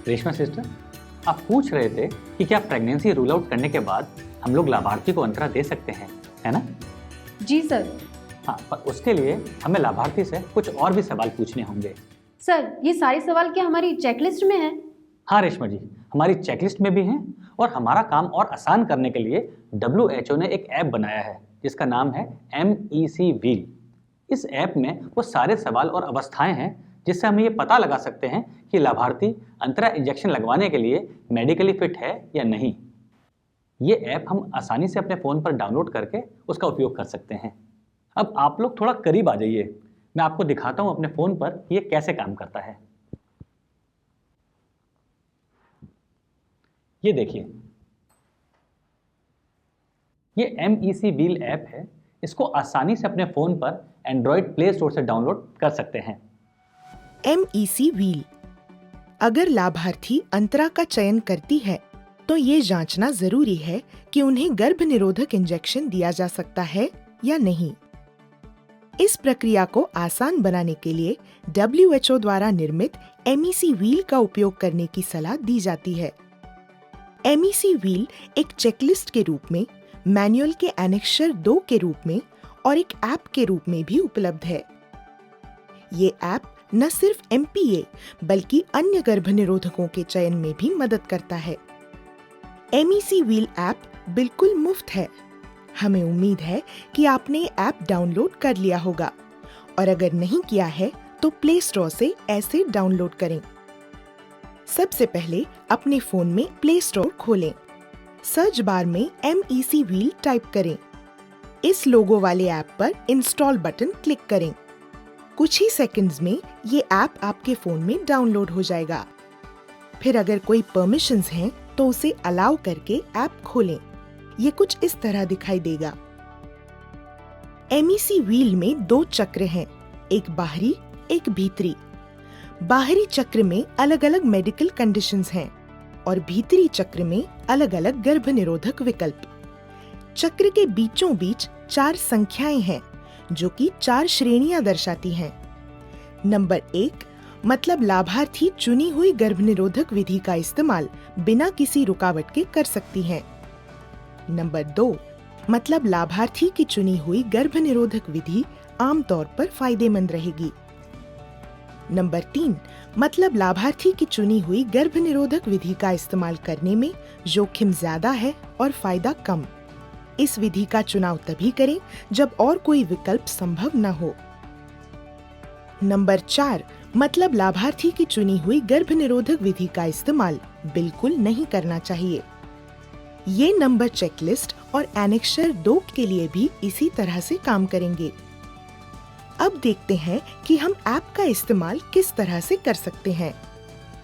Reshma sister, आप पूछ रहे थे कि क्या प्रेगनेंसी रूल आउट करने के बाद हम लोग लाभार्थी को अंतरा दे सकते हैं, है ना? जी सर। हाँ, पर उसके लिए हमें लाभार्थी से कुछ और भी सवाल पूछने होंगे। सर, ये सारे सवाल क्या हमारी चेकलिस्ट में है? हाँ रेशमा जी, हमारी चेकलिस्ट में भी हैं और हमारा काम और आसान करने के लिए WHO ने एक ऐप बनाया है जिसका नाम है MEC व्हील। इस ऐप में वो सारे सवाल और अवस्थाएं हैं जिससे हम ये पता लगा सकते हैं कि लाभार्थी अंतरा इंजेक्शन लगवाने के लिए मेडिकली फिट है या नहीं। ये ऐप हम आसानी से अपने फ़ोन पर डाउनलोड करके उसका उपयोग कर सकते हैं। अब आप लोग थोड़ा करीब आ जाइए, मैं आपको दिखाता हूँ अपने फ़ोन पर ये कैसे काम करता है। ये देखिए, ये MEC व्हील ऐप है। इसको आसानी से अपने फ़ोन पर एंड्रॉयड प्ले स्टोर से डाउनलोड कर सकते हैं। MEC wheel. अगर लाभार्थी अंतरा का चयन करती है तो ये जांचना जरूरी है कि उन्हें गर्भ निरोधक इंजेक्शन दिया जा सकता है या नहीं। इस प्रक्रिया को आसान बनाने के लिए WHO द्वारा निर्मित MEC व्हील का उपयोग करने की सलाह दी जाती है। MEC व्हील एक चेकलिस्ट के रूप में, मैनुअल के एनेक्सर 2 के रूप में और एक ऐप के रूप में भी उपलब्ध है। ये ऐप न सिर्फ MPA बल्कि अन्य गर्भनिरोधकों के चयन में भी मदद करता है। MEC व्हील ऐप बिल्कुल मुफ्त है। हमें उम्मीद है कि आपने ऐप डाउनलोड कर लिया होगा और अगर नहीं किया है तो प्ले स्टोर से ऐसे डाउनलोड करें। सबसे पहले अपने फोन में प्ले स्टोर खोलें। सर्च बार में MEC व्हील टाइप करें। इस लोगो वाले ऐप पर इंस्टॉल बटन क्लिक करें। कुछ ही सेकंड्स में ये ऐप आपके फोन में डाउनलोड हो जाएगा। फिर अगर कोई परमिशंस हैं तो उसे अलाउ करके ऐप खोलें। ये कुछ इस तरह दिखाई देगा। MEC व्हील में 2 चक्र हैं, एक बाहरी, एक भीतरी। बाहरी चक्र में अलग अलग मेडिकल कंडीशंस हैं और भीतरी चक्र में अलग अलग गर्भ निरोधक विकल्प। चक्र के बीचों बीच 4 संख्याएं हैं जो कि 4 श्रेणियां दर्शाती हैं। नंबर 1 मतलब लाभार्थी चुनी हुई गर्भनिरोधक विधि का इस्तेमाल बिना किसी रुकावट के कर सकती हैं। नंबर 2 मतलब लाभार्थी की चुनी हुई गर्भनिरोधक विधि आमतौर पर फायदेमंद रहेगी। नंबर 3 मतलब लाभार्थी की चुनी हुई गर्भनिरोधक विधि का इस्तेमाल करने में जोखिम ज्यादा है और फायदा कम। इस विधि का चुनाव तभी करें जब और कोई विकल्प संभव न हो। नंबर 4 मतलब लाभार्थी की चुनी हुई गर्भनिरोधक विधि का इस्तेमाल बिल्कुल नहीं करना चाहिए। ये नंबर चेकलिस्ट और एनेक्सर 2 के लिए भी इसी तरह से काम करेंगे। अब देखते हैं कि हम ऐप का इस्तेमाल किस तरह से कर सकते हैं।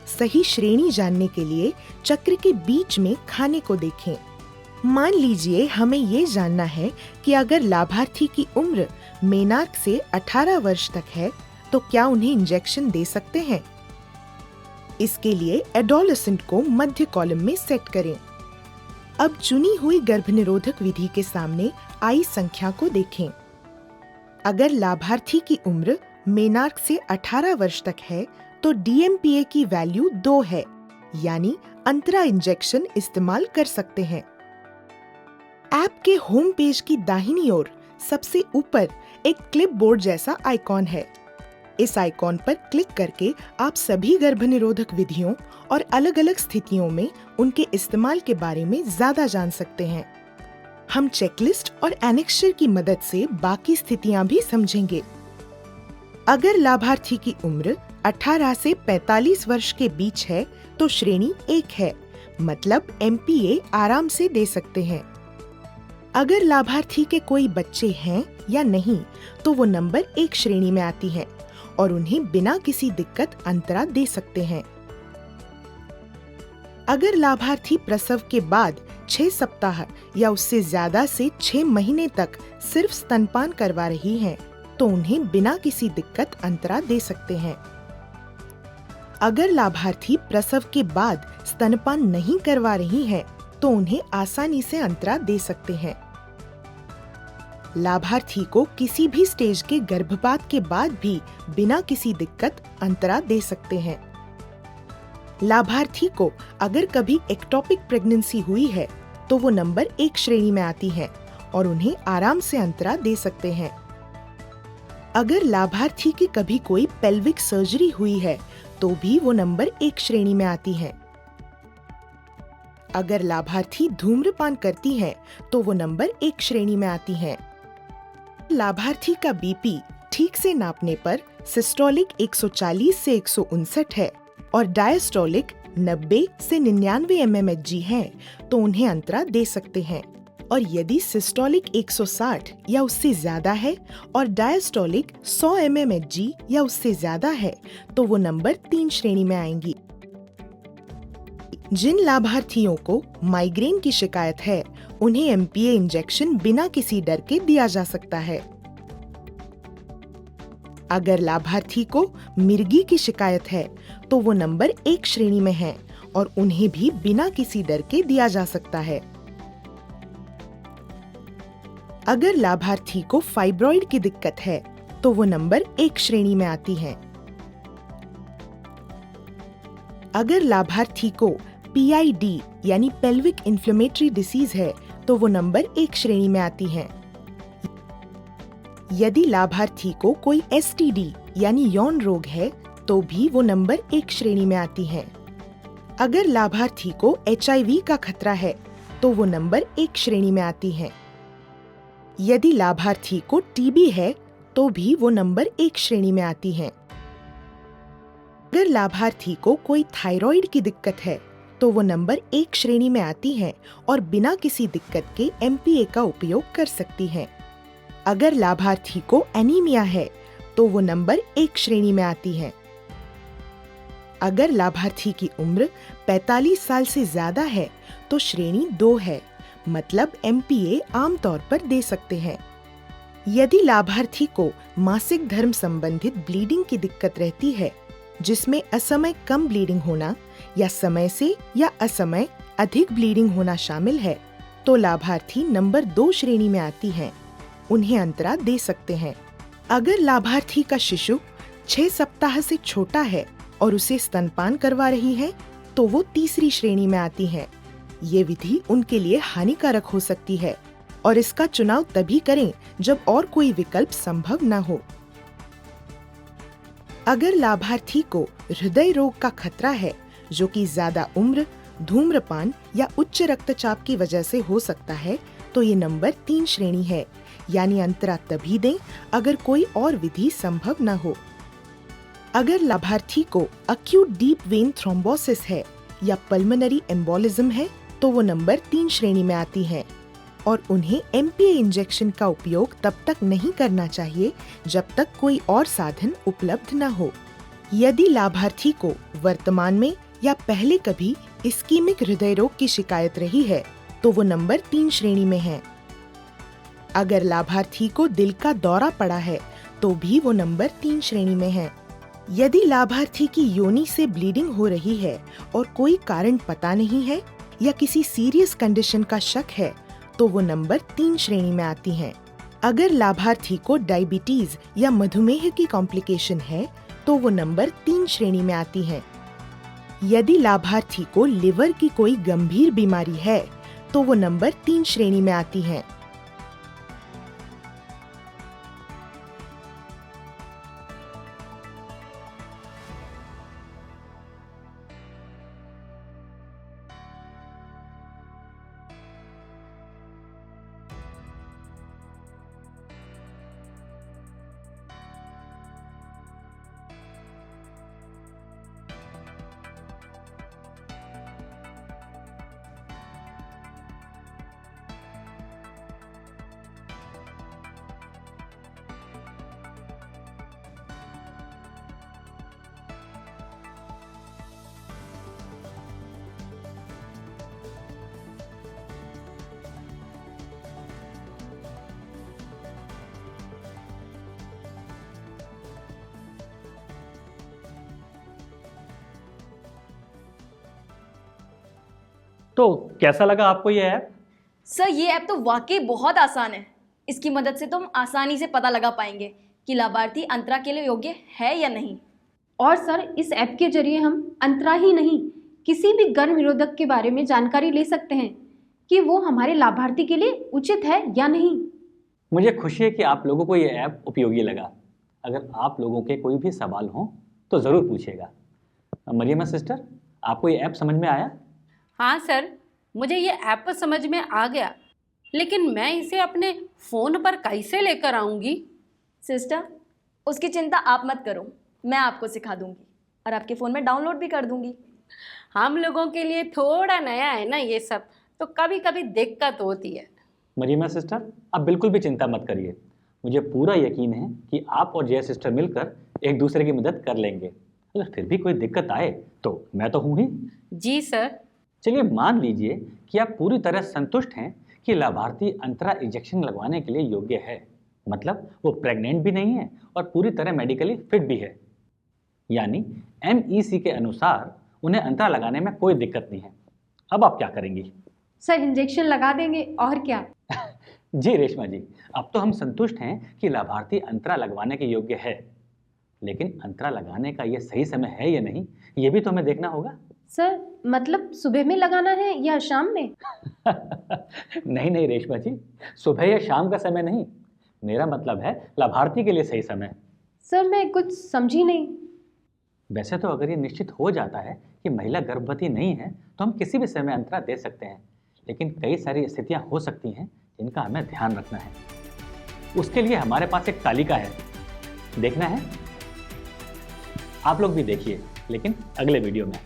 सही श्रेणी जानने के लिए चक्र के बीच में खाने को देखें। मान लीजिए हमें ये जानना है कि अगर लाभार्थी की उम्र मेनार्क से 18 वर्ष तक है तो क्या उन्हें इंजेक्शन दे सकते हैं। इसके लिए एडोलेसेंट को मध्य कॉलम में सेट करें। अब चुनी हुई गर्भनिरोधक विधि के सामने आई संख्या को देखें। अगर लाभार्थी की उम्र मेनार्क से 18 वर्ष तक है तो DMPA की वैल्यू 2 है, यानी अंतरा इंजेक्शन इस्तेमाल कर सकते हैं। ऐप के होम पेज की दाहिनी ओर सबसे ऊपर एक क्लिपबोर्ड जैसा आइकॉन है। इस आइकॉन पर क्लिक करके आप सभी गर्भनिरोधक विधियों और अलग-अलग स्थितियों में उनके इस्तेमाल के बारे में ज्यादा जान सकते हैं। हम चेकलिस्ट और एनेक्सर की मदद से बाकी स्थितियां भी समझेंगे। अगर लाभार्थी की उम्र 18 से 45 वर्ष के बीच है तो श्रेणी 1 है, मतलब MPA आराम से दे सकते हैं। अगर लाभार्थी के कोई बच्चे हैं या नहीं तो वो नंबर 1 श्रेणी में आती हैं और उन्हें बिना किसी दिक्कत अंतरा दे सकते हैं। अगर लाभार्थी प्रसव के बाद 6 सप्ताह या उससे ज्यादा से 6 महीने तक सिर्फ स्तनपान करवा रही हैं, तो उन्हें बिना किसी दिक्कत अंतरा दे सकते हैं। अगर लाभार्थी प्रसव के बाद स्तनपान नहीं करवा रही हैं, तो उन्हें आसानी से अंतरा दे सकते हैं। लाभार्थी को किसी भी स्टेज के गर्भपात के बाद भी बिना किसी दिक्कत अंतरा दे सकते हैं। लाभार्थी को अगर कभी एक्टोपिक प्रेगनेंसी हुई है तो वो नंबर 1 श्रेणी में आती हैं और उन्हें आराम से अंतरा दे सकते हैं। अगर लाभार्थी की कभी कोई पेल्विक सर्जरी हुई है तो भी वो नंबर 1 श्रेणी में आती हैं। अगर लाभार्थी धूम्रपान करती हैं तो वो नंबर 1 श्रेणी में आती हैं। लाभार्थी का बीपी ठीक से नापने पर सिस्टोलिक 140 से 159 है और डायस्टोलिक 90 से 99 mmHg है तो उन्हें अंतरा दे सकते हैं। और यदि सिस्टोलिक 160 या उससे ज्यादा है और डायस्टोलिक 100 mmHg या उससे ज्यादा है तो वो नंबर 3 श्रेणी में आएंगी। जिन लाभार्थियों को माइग्रेन की शिकायत है उन्हें MPA इंजेक्शन बिना किसी डर के दिया जा सकता है। अगर लाभार्थी को मिर्गी की शिकायत है तो वो नंबर 1 श्रेणी में है और उन्हें भी बिना किसी डर के दिया जा सकता है। अगर लाभार्थी को फाइब्रॉइड की दिक्कत है तो वो नंबर 1 श्रेणी में आती है। अगर लाभार्थी को PID यानी पेल्विक इन्फ्लेमेटरी डिसीज है तो वो नंबर 1 श्रेणी में आती हैं। यदि लाभार्थी को कोई STD यानी यौन रोग है तो भी वो नंबर 1 श्रेणी में आती हैं। अगर लाभार्थी को HIV का खतरा है तो वो नंबर 1 श्रेणी में आती हैं। यदि लाभार्थी को TB है तो भी वो नंबर 1 श्रेणी में आती हैं। अगर लाभार्थी को कोई थायराइड की दिक्कत है तो वो नंबर 1 श्रेणी में आती हैं और बिना किसी दिक्कत के MPA का उपयोग कर सकती हैं। अगर लाभार्थी को एनीमिया है तो वो नंबर 1 श्रेणी में आती हैं। अगर लाभार्थी की उम्र 45 साल से ज्यादा है तो श्रेणी 2 है, मतलब MPA आमतौर पर दे सकते हैं। यदि लाभार्थी को मासिक धर्म संबंधित ब्लीडिंग की दिक्कत रहती है जिसमें असमय कम ब्लीडिंग होना या समय से या असमय अधिक ब्लीडिंग होना शामिल है तो लाभार्थी नंबर 2 श्रेणी में आती हैं। उन्हें अंतरा दे सकते हैं। अगर लाभार्थी का शिशु 6 सप्ताह से छोटा है और उसे स्तनपान करवा रही है तो वो 3री श्रेणी में आती हैं। ये विधि उनके लिए हानिकारक हो सकती है और इसका चुनाव तभी करें जब और कोई विकल्प संभव न हो। अगर लाभार्थी को हृदय रोग का खतरा है जो कि ज्यादा उम्र, धूम्रपान या उच्च रक्तचाप की वजह से हो सकता है तो ये नंबर 3 श्रेणी है, यानी अंतरा तभी दें अगर कोई और विधि संभव न हो। अगर लाभार्थी को अक्यूट डीप वेन थ्रोम्बोसिस है या पल्मोनरी एम्बोलिज्म है तो वो नंबर 3 श्रेणी में आती हैं और उन्हें MPA इंजेक्शन का उपयोग तब तक नहीं करना चाहिए जब तक कोई और साधन उपलब्ध न हो। यदि लाभार्थी को वर्तमान में या पहले कभी इस्कीमिक हृदय रोग की शिकायत रही है तो वो नंबर 3 श्रेणी में है। अगर लाभार्थी को दिल का दौरा पड़ा है तो भी वो नंबर 3 श्रेणी में है। यदि लाभार्थी की योनि से ब्लीडिंग हो रही है और कोई कारण पता नहीं है या किसी सीरियस कंडीशन का शक है तो वो नंबर 3 श्रेणी में आती हैं। अगर लाभार्थी को डायबिटीज या मधुमेह की कॉम्प्लिकेशन है तो वो नंबर 3 श्रेणी में आती हैं। यदि लाभार्थी को लिवर की कोई गंभीर बीमारी है तो वो नंबर 3 श्रेणी में आती हैं। तो कैसा लगा आपको ये ऐप? सर ये ऐप तो वाकई बहुत आसान है। इसकी मदद से तो हम आसानी से पता लगा पाएंगे कि लाभार्थी अंतरा के लिए योग्य है या नहीं। और सर इस ऐप के जरिए हम अंतरा ही नहीं किसी भी गर्भ निरोधक के बारे में जानकारी ले सकते हैं कि वो हमारे लाभार्थी के लिए उचित है या नहीं। मुझे खुशी है कि आप लोगों को ये ऐप उपयोगी लगा। अगर आप लोगों के कोई भी सवाल हों तो ज़रूर पूछिएगा। मरियमा सिस्टर, आपको ये ऐप समझ में आया? हाँ सर, मुझे ये ऐप समझ में आ गया, लेकिन मैं इसे अपने फ़ोन पर कैसे लेकर आऊँगी? सिस्टर, उसकी चिंता आप मत करो, मैं आपको सिखा दूंगी और आपके फ़ोन में डाउनलोड भी कर दूंगी। हम लोगों के लिए थोड़ा नया है ना ये सब, तो कभी कभी दिक्कत होती है। मरियमा सिस्टर, आप बिल्कुल भी चिंता मत करिए। मुझे पूरा यकीन है कि आप और जय सिस्टर मिलकर एक दूसरे की मदद कर लेंगे। अगर फिर भी कोई दिक्कत आए तो मैं तो हूँ ही। जी सर। चलिए मान लीजिए कि आप पूरी तरह संतुष्ट हैं कि लाभार्थी अंतरा इंजेक्शन लगवाने के लिए योग्य है, मतलब वो प्रेग्नेंट भी नहीं है और पूरी तरह मेडिकली फिट भी है, यानी MEC के अनुसार उन्हें अंतरा लगाने में कोई दिक्कत नहीं है। अब आप क्या करेंगी? सर इंजेक्शन लगा देंगे और क्या। जी रेशमा जी, अब तो हम संतुष्ट हैं कि लाभार्थी अंतरा लगवाने के योग्य है, लेकिन अंतरा लगाने का ये सही समय है या नहीं, ये भी तो हमें देखना होगा। सर मतलब सुबह में लगाना है या शाम में? नहीं रेशमा जी, सुबह या शाम का समय नहीं, मेरा मतलब है लाभार्थी के लिए सही समय। सर मैं कुछ समझी नहीं। वैसे तो अगर ये निश्चित हो जाता है कि महिला गर्भवती नहीं है तो हम किसी भी समय अंतरा दे सकते हैं, लेकिन कई सारी स्थितियां हो सकती हैं जिनका हमें ध्यान रखना है। उसके लिए हमारे पास एक तालिका है, देखना है? आप लोग भी देखिए, लेकिन अगले वीडियो में।